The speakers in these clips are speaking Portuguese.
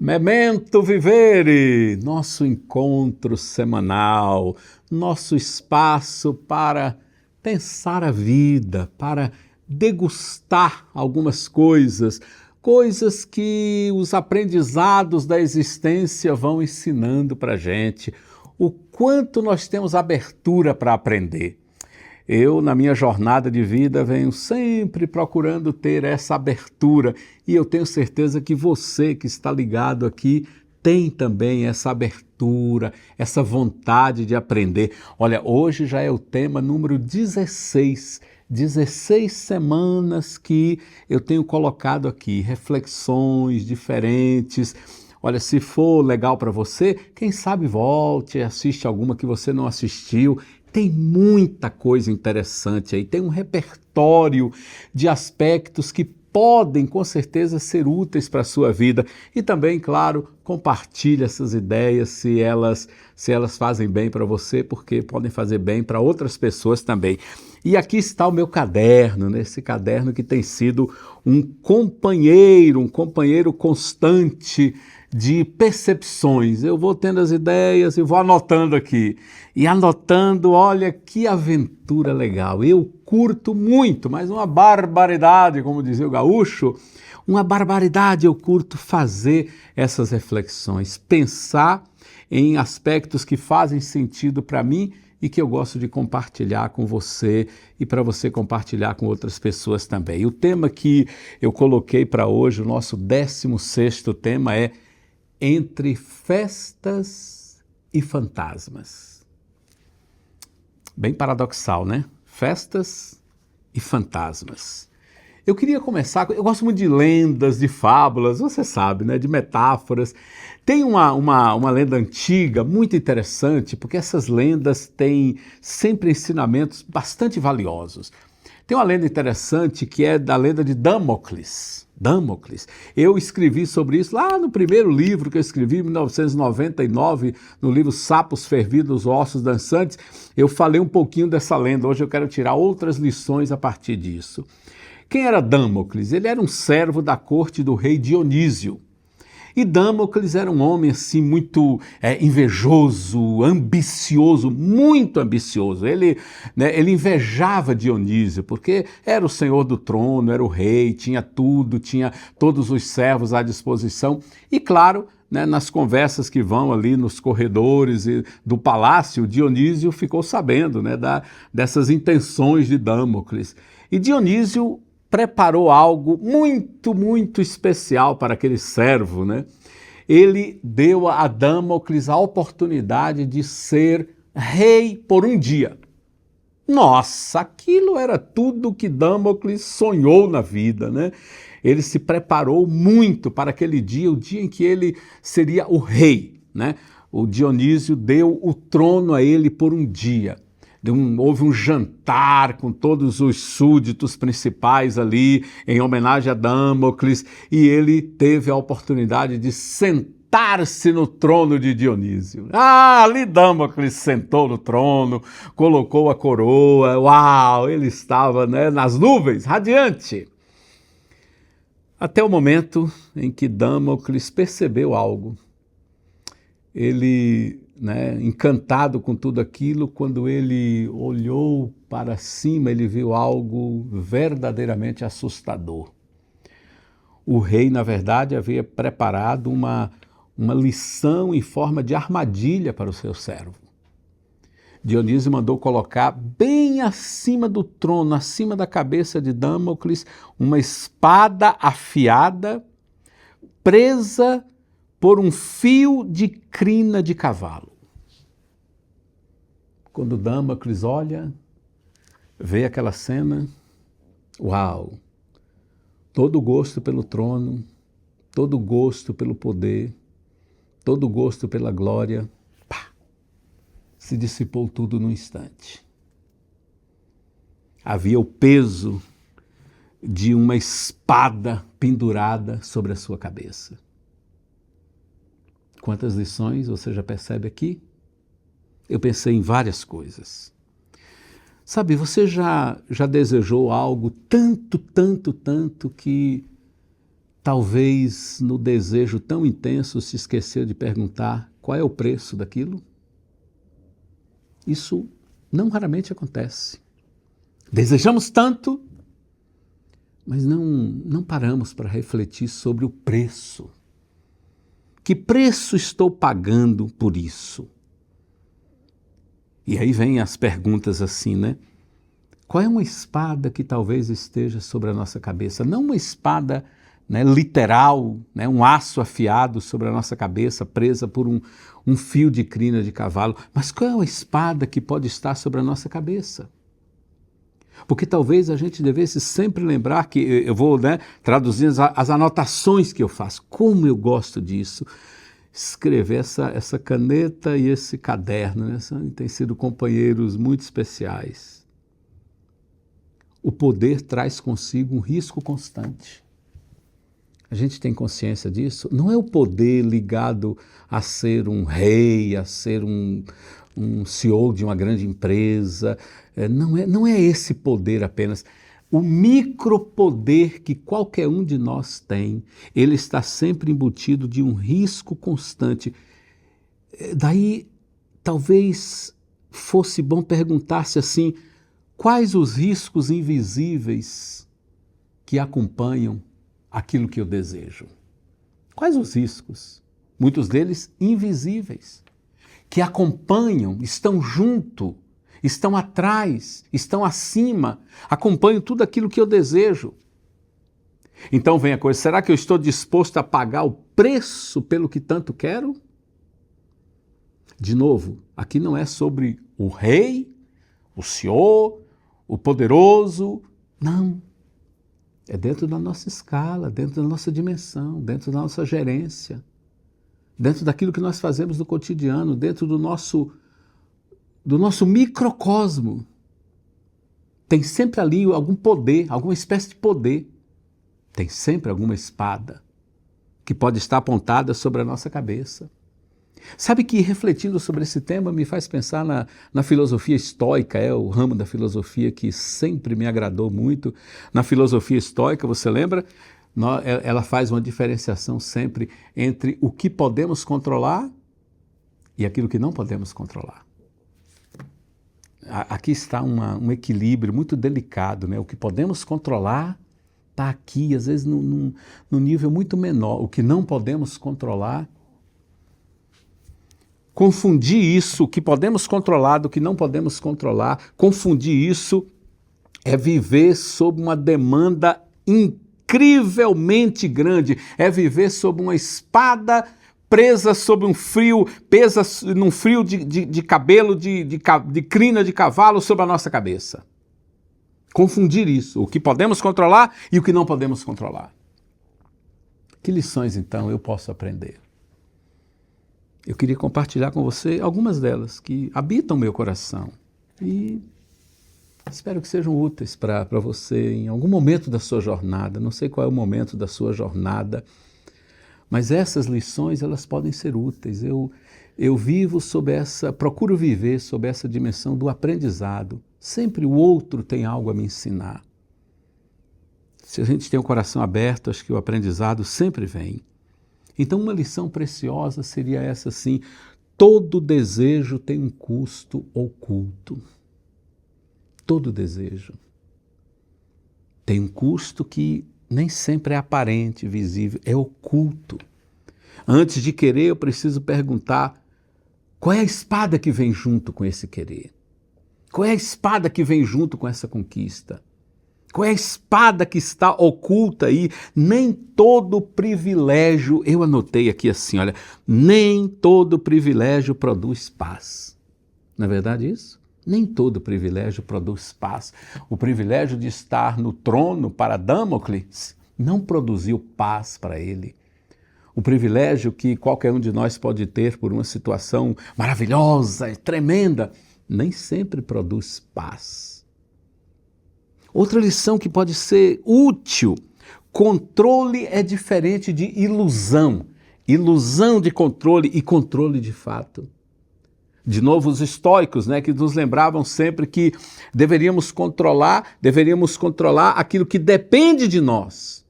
Memento Vivere, nosso encontro semanal, nosso espaço para pensar a vida, para degustar algumas coisas, coisas que os aprendizados da existência vão ensinando para a gente, o quanto nós temos abertura para aprender. Eu, na minha jornada de vida, venho sempre procurando ter essa abertura e eu tenho certeza que você que está ligado aqui tem também essa abertura, essa vontade de aprender. Olha, hoje já é o tema número 16. 16 semanas que eu tenho colocado aqui, reflexões diferentes. Olha, se for legal para você, quem sabe volte e assiste alguma que você não assistiu. Tem muita coisa interessante aí, tem um repertório de aspectos que podem com certeza ser úteis para a sua vida e também, claro, compartilhe essas ideias se elas fazem bem para você, porque podem fazer bem para outras pessoas também. E aqui está o meu caderno, né? Esse caderno que tem sido um companheiro constante de percepções. Eu vou tendo as ideias e vou anotando aqui. E anotando, olha que aventura legal. Eu curto muito, mas uma barbaridade, como dizia o gaúcho, uma barbaridade eu curto fazer essas reflexões, pensar em aspectos que fazem sentido para mim e que eu gosto de compartilhar com você e para você compartilhar com outras pessoas também. E o tema que eu coloquei para hoje, o nosso 16º tema é Entre Festas e Fantasmas. Bem paradoxal, né? Festas e fantasmas. Eu queria começar, eu gosto muito de lendas, de fábulas, você sabe, né? De metáforas. Tem uma lenda antiga muito interessante, porque essas lendas têm sempre ensinamentos bastante valiosos. Tem uma lenda interessante que é da lenda de Damocles. Eu escrevi sobre isso lá no primeiro livro que eu escrevi, em 1999, no livro Sapos Fervidos, Ossos Dançantes. Eu falei um pouquinho dessa lenda, hoje eu quero tirar outras lições a partir disso. Quem era Damocles? Ele era um servo da corte do rei Dionísio. E Damocles era um homem assim muito invejoso, ambicioso, muito ambicioso. Ele invejava Dionísio, porque era o senhor do trono, era o rei, tinha tudo, tinha todos os servos à disposição. E claro, nas conversas que vão ali nos corredores do palácio, Dionísio ficou sabendo dessas intenções de Damocles. E Dionísio preparou algo muito, muito especial para aquele servo, né? Ele deu a Damocles a oportunidade de ser rei por um dia. Nossa, aquilo era tudo que Damocles sonhou na vida, né? Ele se preparou muito para aquele dia, o dia em que ele seria o rei, né? O Dionísio deu o trono a ele por um dia. Houve um jantar com todos os súditos principais ali, em homenagem a Damocles, e ele teve a oportunidade de sentar-se no trono de Dionísio. Ali Damocles sentou no trono, colocou a coroa, uau, ele estava nas nuvens, radiante. Até o momento em que Damocles percebeu algo. Ele, encantado com tudo aquilo, quando ele olhou para cima, ele viu algo verdadeiramente assustador. O rei, na verdade, havia preparado uma lição em forma de armadilha para o seu servo. Dionísio mandou colocar bem acima do trono, acima da cabeça de Damocles, uma espada afiada, presa por um fio de crina de cavalo. Quando Damocles olha, vê aquela cena, uau! Todo gosto pelo trono, todo gosto pelo poder, todo gosto pela glória, se dissipou tudo num instante. Havia o peso de uma espada pendurada sobre a sua cabeça. Quantas lições você já percebe aqui? Eu pensei em várias coisas. Sabe, você já desejou algo tanto que talvez no desejo tão intenso se esqueceu de perguntar qual é o preço daquilo? Isso não raramente acontece. Desejamos tanto, mas não paramos para refletir sobre o preço. Que preço estou pagando por isso? E aí vem as perguntas assim, né? Qual é uma espada que talvez esteja sobre a nossa cabeça? Não uma espada, né, literal, né, um aço afiado sobre a nossa cabeça, presa por um fio de crina de cavalo, mas qual é a espada que pode estar sobre a nossa cabeça? Porque talvez a gente devesse sempre lembrar que, eu vou, né, traduzir as anotações que eu faço, como eu gosto disso, escrever essa caneta e esse caderno, né, têm sido companheiros muito especiais. O poder traz consigo um risco constante. A gente tem consciência disso? Não é o poder ligado a ser um rei, a ser um CEO de uma grande empresa, não é esse poder apenas. O micropoder que qualquer um de nós tem, ele está sempre embutido de um risco constante. Daí, talvez fosse bom perguntar-se assim, quais os riscos invisíveis que acompanham aquilo que eu desejo? Quais os riscos? Muitos deles invisíveis, que acompanham, estão junto, estão atrás, estão acima, acompanham tudo aquilo que eu desejo. Então vem a coisa, será que eu estou disposto a pagar o preço pelo que tanto quero? De novo, aqui não é sobre o rei, o senhor, o poderoso, não. É dentro da nossa escala, dentro da nossa dimensão, dentro da nossa gerência, dentro daquilo que nós fazemos no cotidiano, dentro do nosso microcosmo. Tem sempre ali algum poder, alguma espécie de poder. Tem sempre alguma espada que pode estar apontada sobre a nossa cabeça. Sabe que refletindo sobre esse tema me faz pensar na filosofia estoica, é o ramo da filosofia que sempre me agradou muito. Na filosofia estoica, você lembra? Ela faz uma diferenciação sempre entre o que podemos controlar e aquilo que não podemos controlar. Aqui está um equilíbrio muito delicado, né? O que podemos controlar está aqui, às vezes num nível muito menor. O que não podemos controlar, confundir isso, o que podemos controlar do que não podemos controlar, confundir isso é viver sob uma demanda incrivelmente grande, é viver sob uma espada presa sob um frio, presa num frio de cabelo, de crina de cavalo sobre a nossa cabeça. Confundir isso, o que podemos controlar e o que não podemos controlar. Que lições, então, eu posso aprender? Eu queria compartilhar com você algumas delas que habitam meu coração e espero que sejam úteis para você em algum momento da sua jornada. Não sei qual é o momento da sua jornada, mas essas lições, elas podem ser úteis. Eu vivo procuro viver sob essa dimensão do aprendizado. Sempre o outro tem algo a me ensinar. Se a gente tem o coração aberto, acho que o aprendizado sempre vem. Então, uma lição preciosa seria essa, assim: todo desejo tem um custo oculto. Todo desejo tem um custo que nem sempre é aparente, visível, é oculto. Antes de querer, eu preciso perguntar: qual é a espada que vem junto com esse querer? Qual é a espada que vem junto com essa conquista? Qual é a espada que está oculta aí? Nem todo privilégio, eu anotei aqui assim, olha, nem todo privilégio produz paz. Não é verdade isso? Nem todo privilégio produz paz. O privilégio de estar no trono para Damocles não produziu paz para ele. O privilégio que qualquer um de nós pode ter por uma situação maravilhosa, tremenda, nem sempre produz paz. Outra lição que pode ser útil: controle é diferente de ilusão. Ilusão de controle e controle de fato. De novo, os estoicos, né, que nos lembravam sempre que deveríamos controlar aquilo que depende de nós.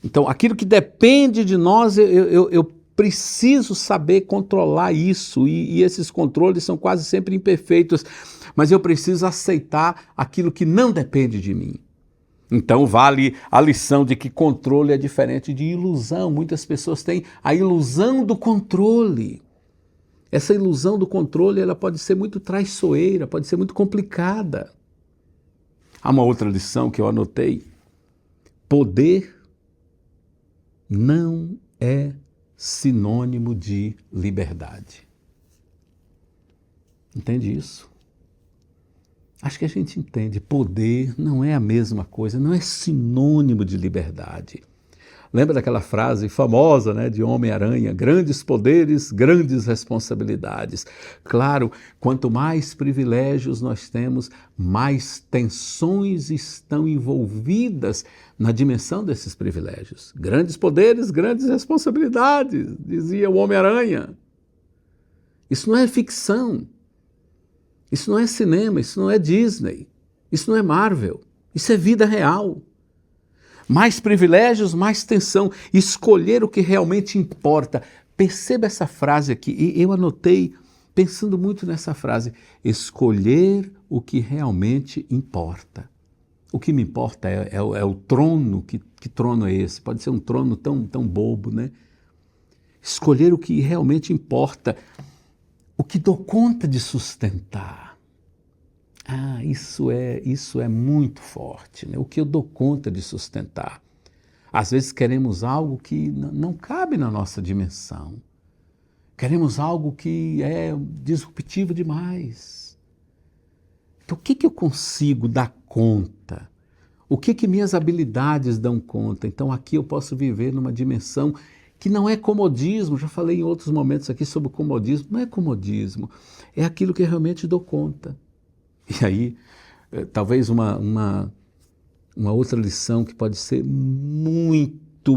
Então, aquilo que depende de nós, eu preciso saber controlar isso, e esses controles são quase sempre imperfeitos, mas eu preciso aceitar aquilo que não depende de mim. Então vale a lição de que controle é diferente de ilusão. Muitas pessoas têm a ilusão do controle. Essa ilusão do controle, ela pode ser muito traiçoeira, pode ser muito complicada. Há uma outra lição que eu anotei. Poder não é sinônimo de liberdade. Entende isso? Acho que a gente entende. Poder não é a mesma coisa, não é sinônimo de liberdade. Lembra daquela frase famosa, né, de Homem-Aranha? Grandes poderes, grandes responsabilidades. Claro, quanto mais privilégios nós temos, mais tensões estão envolvidas na dimensão desses privilégios. Grandes poderes, grandes responsabilidades, dizia o Homem-Aranha. Isso não é ficção. Isso não é cinema, isso não é Disney, isso não é Marvel, isso é vida real. Mais privilégios, mais tensão, escolher o que realmente importa. Perceba essa frase aqui, e eu anotei pensando muito nessa frase, escolher o que realmente importa. O que me importa é o trono, que trono é esse? Pode ser um trono tão bobo, né? Escolher o que realmente importa. O que dou conta de sustentar. Isso é muito forte, né? O que eu dou conta de sustentar. Às vezes queremos algo que não cabe na nossa dimensão. Queremos algo que é disruptivo demais. Então, o que eu consigo dar conta? O que minhas habilidades dão conta? Então, aqui eu posso viver numa dimensão que não é comodismo, já falei em outros momentos aqui sobre comodismo, não é comodismo, é aquilo que eu realmente dou conta. E aí, talvez uma outra lição que pode ser muito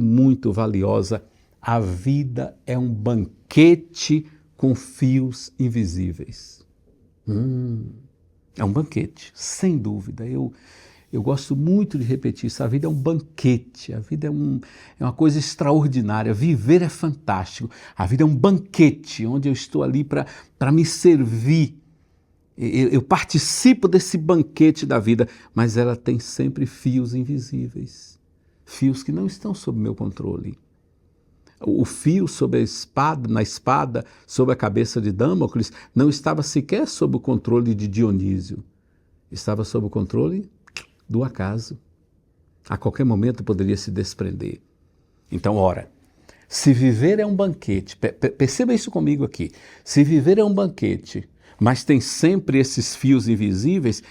valiosa, a vida é um banquete com fios invisíveis. É um banquete, sem dúvida. Eu gosto muito de repetir isso, a vida é um banquete, a vida é uma coisa extraordinária, viver é fantástico, a vida é um banquete onde eu estou ali para me servir, eu participo desse banquete da vida, mas ela tem sempre fios invisíveis, fios que não estão sob meu controle. O fio sobre na espada, sobre a cabeça de Damocles, não estava sequer sob o controle de Dionísio, estava sob o controle do acaso. A qualquer momento poderia se desprender. Então, ora, se viver é um banquete, perceba isso comigo aqui, se viver é um banquete, mas tem sempre esses fios invisíveis,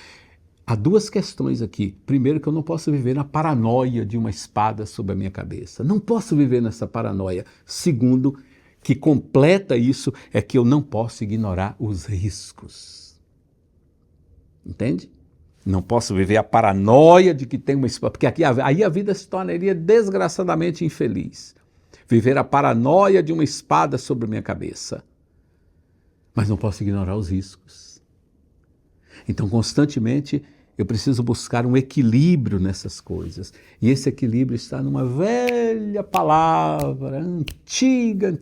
há duas questões aqui. Primeiro, que eu não posso viver na paranoia de uma espada sobre a minha cabeça. Não posso viver nessa paranoia. Segundo, que completa isso, é que eu não posso ignorar os riscos. Entende? Não posso viver a paranoia de que tem uma espada, porque aí a vida se tornaria desgraçadamente infeliz. Viver a paranoia de uma espada sobre a minha cabeça. Mas não posso ignorar os riscos. Então, constantemente, eu preciso buscar um equilíbrio nessas coisas. E esse equilíbrio está numa velha palavra, antiga,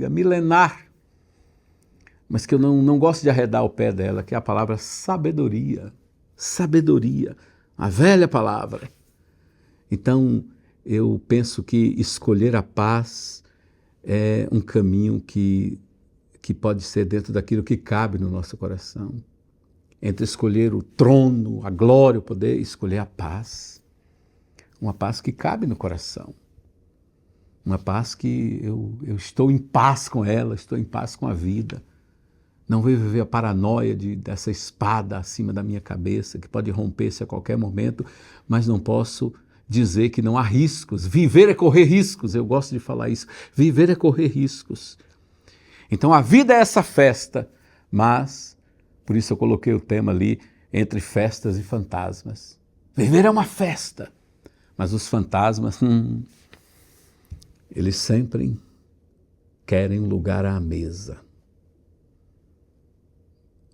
milenar, mas que eu não gosto de arredar o pé dela, que é a palavra sabedoria. Sabedoria, a velha palavra. Então, eu penso que escolher a paz é um caminho que pode ser dentro daquilo que cabe no nosso coração. Entre escolher o trono, a glória, o poder, escolher a paz. Uma paz que cabe no coração. Uma paz que eu estou em paz com ela, estou em paz com a vida. Não vou viver a paranoia dessa espada acima da minha cabeça, que pode romper-se a qualquer momento, mas não posso dizer que não há riscos. Viver é correr riscos, eu gosto de falar isso. Viver é correr riscos. Então a vida é essa festa, mas, por isso eu coloquei o tema ali, entre festas e fantasmas. Viver é uma festa, mas os fantasmas, eles sempre querem um lugar à mesa.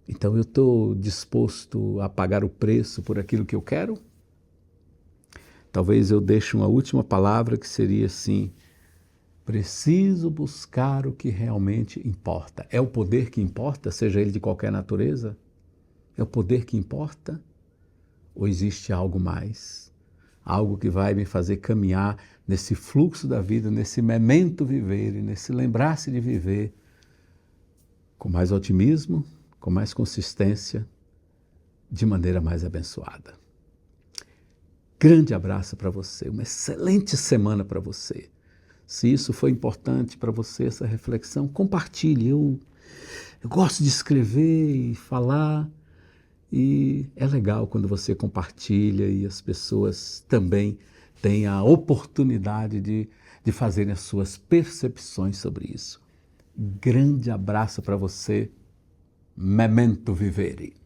Então eu estou disposto a pagar o preço por aquilo que eu quero? talvez eu deixe uma última palavra que seria assim: preciso buscar o que realmente importa. É o poder que importa, seja ele de qualquer natureza? É o poder que importa? Ou existe algo mais? Algo que vai me fazer caminhar nesse fluxo da vida, nesse memento vivere, nesse lembrar-se de viver com mais otimismo, com mais consistência, de maneira mais abençoada. Grande abraço para você, uma excelente semana para você. Se isso foi importante para você, essa reflexão, compartilhe. Eu gosto de escrever e falar, e é legal quando você compartilha e as pessoas também têm a oportunidade de fazerem as suas percepções sobre isso. Grande abraço para você. Memento vivere.